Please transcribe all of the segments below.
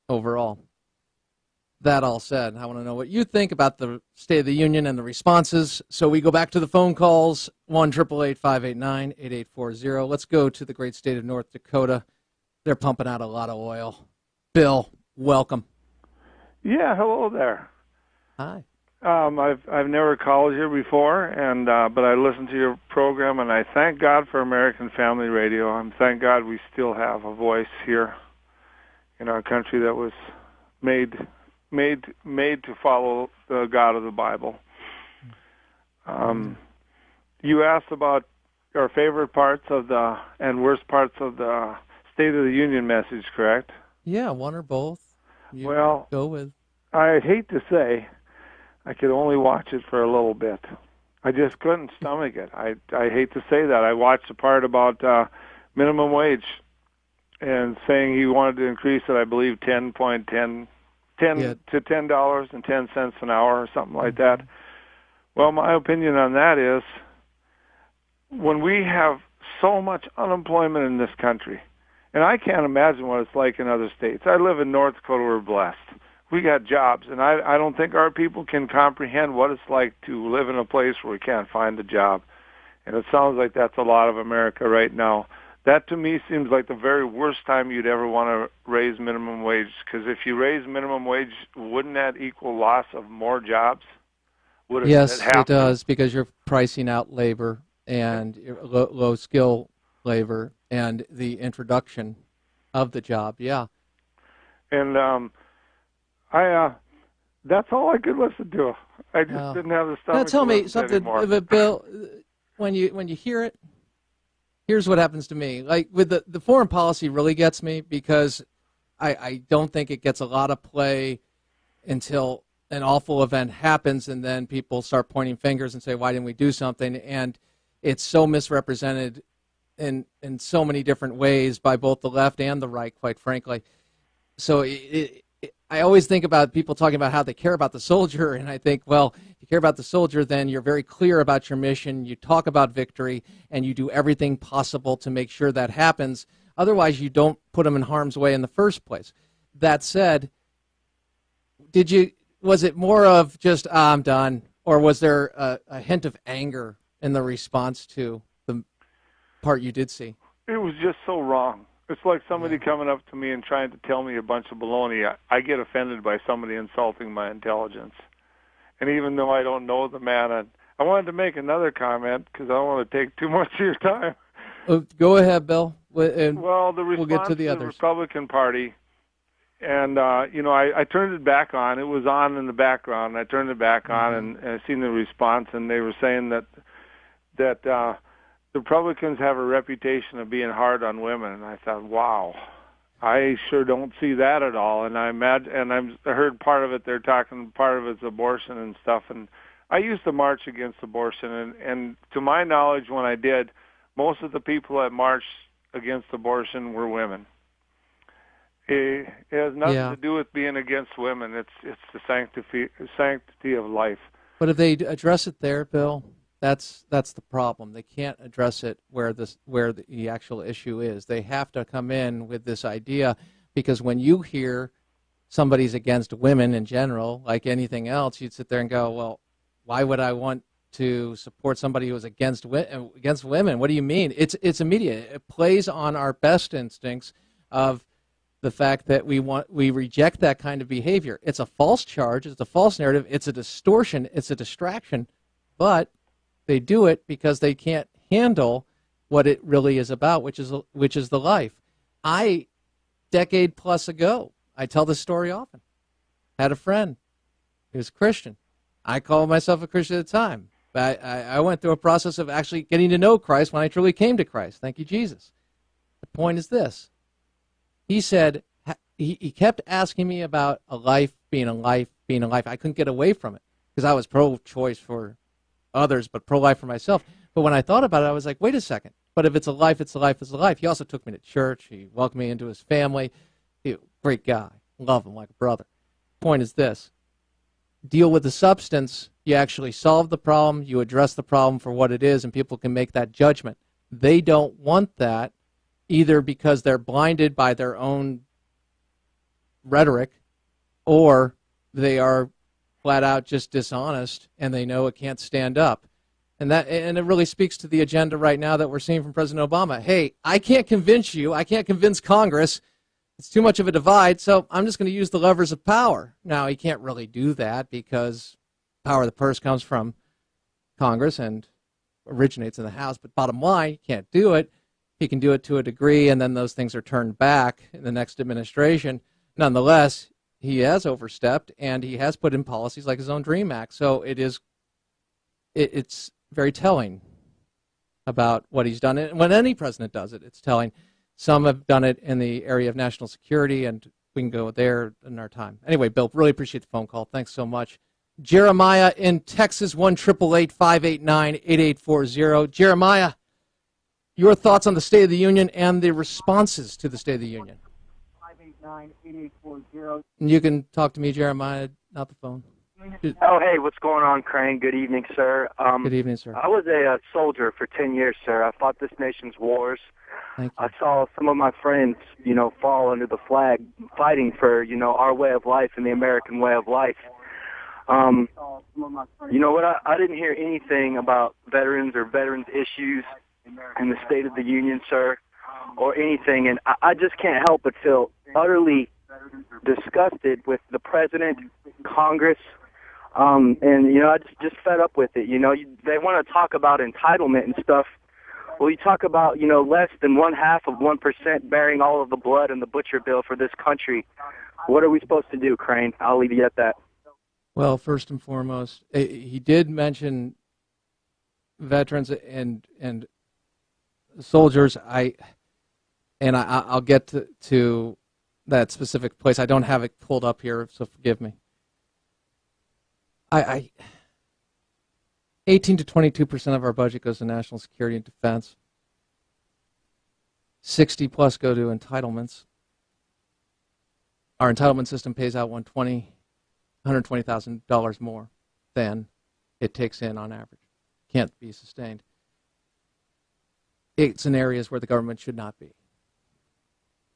overall. That all said, I want to know what you think about the State of the Union and the responses. So we go back to the phone calls, 1-888-589-8840. Let's go to the great state of North Dakota. They're pumping out a lot of oil. Bill, welcome. Yeah, hello there. Hi. I've never called here before, and but I listen to your program, and I thank God for American Family Radio. And thank God we still have a voice here in our country that was made to follow the God of the Bible. You asked about our favorite parts of and worst parts of the State of the Union message, correct? Yeah, one or both. Well, go with. I hate to say I could only watch it for a little bit. I just couldn't stomach it. I hate to say that. I watched the part about minimum wage and saying he wanted to increase it, I believe, $10 to $10.10 an hour or something like that. Well, my opinion on that is when we have so much unemployment in this country, and I can't imagine what it's like in other states. I live in North Dakota. We're blessed. We got jobs, and I don't think our people can comprehend what it's like to live in a place where we can't find a job. And it sounds like that's a lot of America right now. That, to me, seems like the very worst time you'd ever want to raise minimum wage, because if you raise minimum wage, wouldn't that equal loss of more jobs? Yes, it does, because you're pricing out labor and low-skill labor and the introduction of the job, yeah. And that's all I could listen to. I just didn't have the stomach. Now tell me something, anymore. Bill. When you hear it, here's what happens to me. Like with the foreign policy really gets me because I don't think it gets a lot of play until an awful event happens, and then people start pointing fingers and say, why didn't we do something? And it's so misrepresented in so many different ways by both the left and the right, quite frankly. So I always think about people talking about how they care about the soldier, and I think, well, if you care about the soldier, then you're very clear about your mission, you talk about victory, and you do everything possible to make sure that happens. Otherwise, you don't put them in harm's way in the first place. That said, was it more of just, I'm done, or was there a hint of anger in the response to the part you did see? It was just so wrong. It's like somebody coming up to me and trying to tell me a bunch of baloney. I get offended by somebody insulting my intelligence. And even though I don't know the man, I wanted to make another comment because I don't want to take too much of your time. Go ahead, Bill. Well, the response we'll get to the others. Republican Party, and I turned it back on. It was on in the background. I turned it back on, and I seen the response, and they were saying that the Republicans have a reputation of being hard on women, and I thought, wow, I sure don't see that at all. And I heard part of it. They're talking part of it's abortion and stuff. And I used to march against abortion, and to my knowledge, when I did, most of the people that marched against abortion were women. It has nothing to do with being against women. It's the sanctity of life. But if they address it there, Bill, that's the problem. They can't address it where the actual issue is. They have to come in with this idea, because when you hear somebody's against women in general, like anything else, you'd sit there and go, well, why would I want to support somebody who is against women? What do you mean? It's immediate. It plays on our best instincts of the fact that we reject that kind of behavior. It's a false charge. It's a false narrative. It's a distortion. It's a distraction. But they do it because they can't handle what it really is about, which is the life. Decade plus ago, I tell this story often, had a friend. He was a Christian. I called myself a Christian at the time. But I went through a process of actually getting to know Christ when I truly came to Christ. Thank you, Jesus. The point is this. He said, he kept asking me about a life being a life being a life. I couldn't get away from it because I was pro-choice for others, but pro-life for myself. But when I thought about it, I was like, wait a second. But if it's a life, it's a life, it's a life. He also took me to church. He welcomed me into his family. Great guy. Love him like a brother. Point is this. Deal with the substance. You actually solve the problem. You address the problem for what it is, and people can make that judgment. They don't want that, either because they're blinded by their own rhetoric, or they are flat out just dishonest and they know it can't stand up. And it really speaks to the agenda right now that we're seeing from President Obama. Hey, I can't convince you. I can't convince Congress. It's too much of a divide, so I'm just going to use the levers of power. Now, he can't really do that because power of the purse comes from Congress and originates in the House. But bottom line, he can't do it. He can do it to a degree, and then those things are turned back in the next administration. Nonetheless, he has overstepped, and he has put in policies like his own DREAM Act. So it's very telling about what he's done. And when any president does it, it's telling. Some have done it in the area of national security, and we can go there in our time. Anyway, Bill, really appreciate the phone call. Thanks so much. Jeremiah in Texas, 1-888-589-8840. Jeremiah, your thoughts on the State of the Union and the responses to the State of the Union. 589-8840. You can talk to me, Jeremiah, not the phone. Oh, hey, what's going on, Crane? Good evening, sir. Good evening, sir. I was a soldier for 10 years, sir. I fought this nation's wars. Thank you. I saw some of my friends, fall under the flag, fighting for, our way of life and the American way of life. You know what? I didn't hear anything about veterans or veterans issues in the State of the Union, sir, or anything. And I just can't help but feel utterly disgusted with the president, Congress, and I just fed up with it. They want to talk about entitlement and stuff. Well, you talk about, less than 0.5% bearing all of the blood and the butcher bill for this country. What are we supposed to do, Crane? I'll leave you at that. Well, first and foremost, he did mention veterans and soldiers. I'll get to that specific place. I don't have it pulled up here, so forgive me. 18 to 22% of our budget goes to national security and defense. 60 plus go to entitlements. Our entitlement system pays out $120,000 more than it takes in on average. Can't be sustained. It's in areas where the government should not be,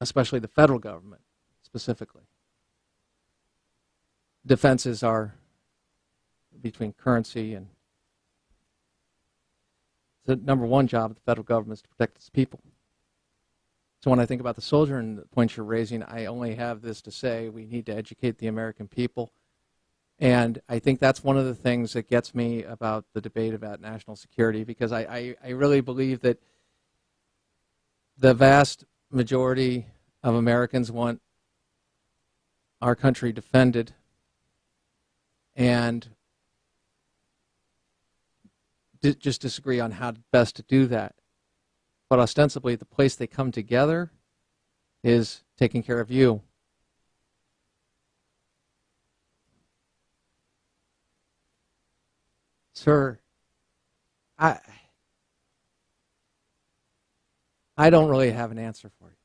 especially the federal government specifically. Defenses are between currency and the number one job of the federal government is to protect its people. So when I think about the soldier and the points you're raising, I only have this to say: we need to educate the American people. And I think that's one of the things that gets me about the debate about national security, because I really believe that the vast majority of Americans want our country defended, and just disagree on how best to do that. But ostensibly, the place they come together is taking care of you. Sir, I don't really have an answer for you,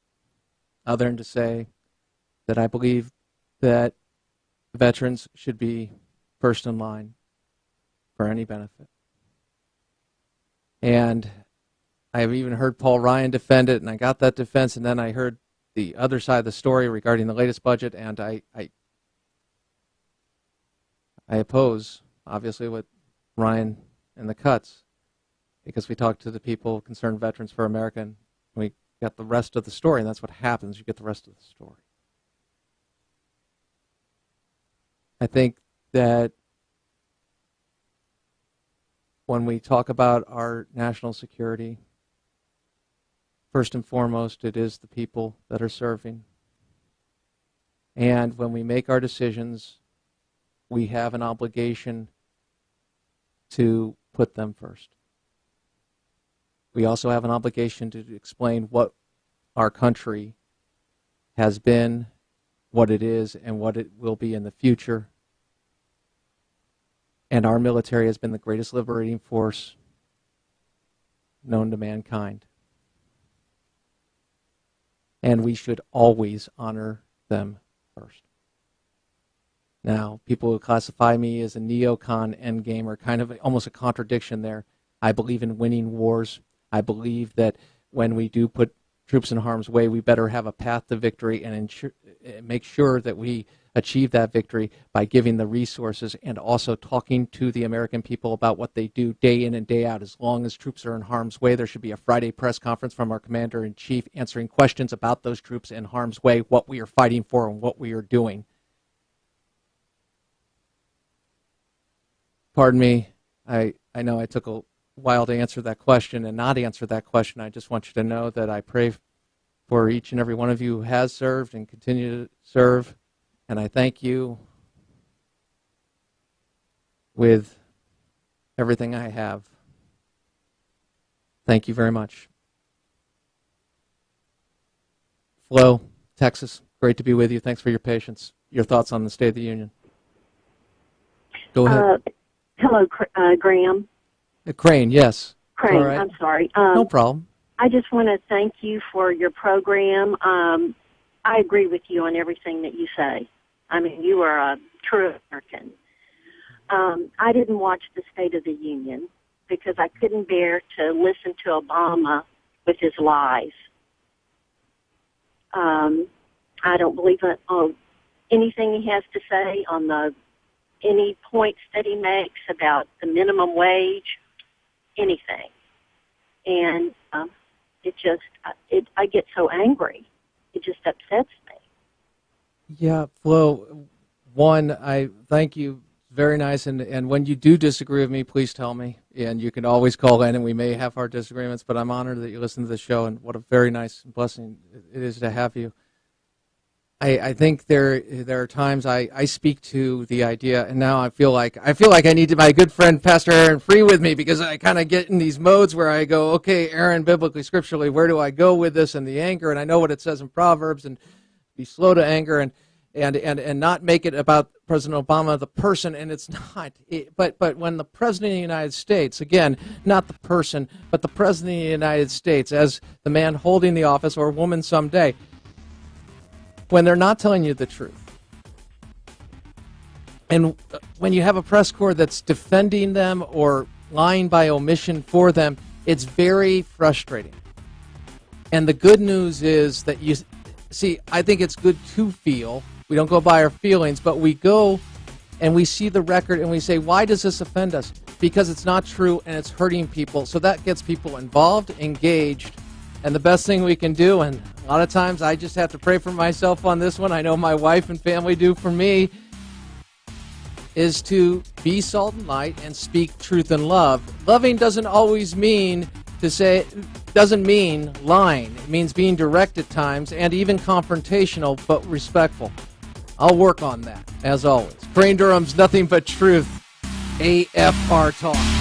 other than to say that I believe that veterans should be first in line for any benefit. And I've even heard Paul Ryan defend it, and I got that defense, and then I heard the other side of the story regarding the latest budget, and I oppose, obviously, what Ryan and the cuts, because we talked to the people concerned, Veterans for America, and we got the rest of the story, and that's what happens. You get the rest of the story. I think that when we talk about our national security, first and foremost, it is the people that are serving. And when we make our decisions, we have an obligation to put them first. We also have an obligation to explain what our country has been, what it is, and what it will be in the future. And our military has been the greatest liberating force known to mankind. And we should always honor them first. Now, people who classify me as a neocon endgamer, kind of almost a contradiction there. I believe in winning wars. I believe that when we do put troops in harm's way, we better have a path to victory and make sure that we achieve that victory by giving the resources and also talking to the American people about what they do day in and day out. As long as troops are in harm's way, there should be a Friday press conference from our Commander-in-Chief answering questions about those troops in harm's way, what we are fighting for and what we are doing. Pardon me, I know I took a while to answer that question and not answer that question. I just want you to know that I pray for each and every one of you who has served and continue to serve, and I thank you with everything I have. Thank you very much. Flo, Texas, great to be with you. Thanks for your patience. Your thoughts on the State of the Union. Go ahead. Hello, Graham. Crane, yes. Crane, right. I'm sorry. No problem. I just want to thank you for your program. I agree with you on everything that you say. I mean, you are a true American. I didn't watch the State of the Union because I couldn't bear to listen to Obama with his lies. I don't believe anything he has to say on any points that he makes about the minimum wage, anything. And I get so angry. It just upsets me. Yeah, Flo, one, I thank you. Very nice. And when you do disagree with me, please tell me. And you can always call in, and we may have our disagreements, but I'm honored that you listen to the show, and what a very nice blessing it is to have you. I think there are times I speak to the idea, and now I feel like I need my good friend Pastor Aaron Free with me, because I kind of get in these modes where I go, okay, Aaron, biblically, scripturally, where do I go with this and the anger? And I know what it says in Proverbs, and be slow to anger and not make it about President Obama, the person, and it's not. But when the President of the United States, again, not the person, but the President of the United States, as the man holding the office, or woman someday, when they're not telling you the truth, and when you have a press corps that's defending them or lying by omission for them, it's very frustrating. And the good news is that I think it's good to feel. We don't go by our feelings, but we go and we see the record and we say, why does this offend us? Because it's not true and it's hurting people. So that gets people involved, engaged, and the best thing we can do, and a lot of times I just have to pray for myself on this one, I know my wife and family do for me, is to be salt and light and speak truth and love. Loving doesn't always mean doesn't mean lying. It means being direct at times and even confrontational, but respectful. I'll work on that, as always. Crane Durham's Nothing But Truth, AFR Talk.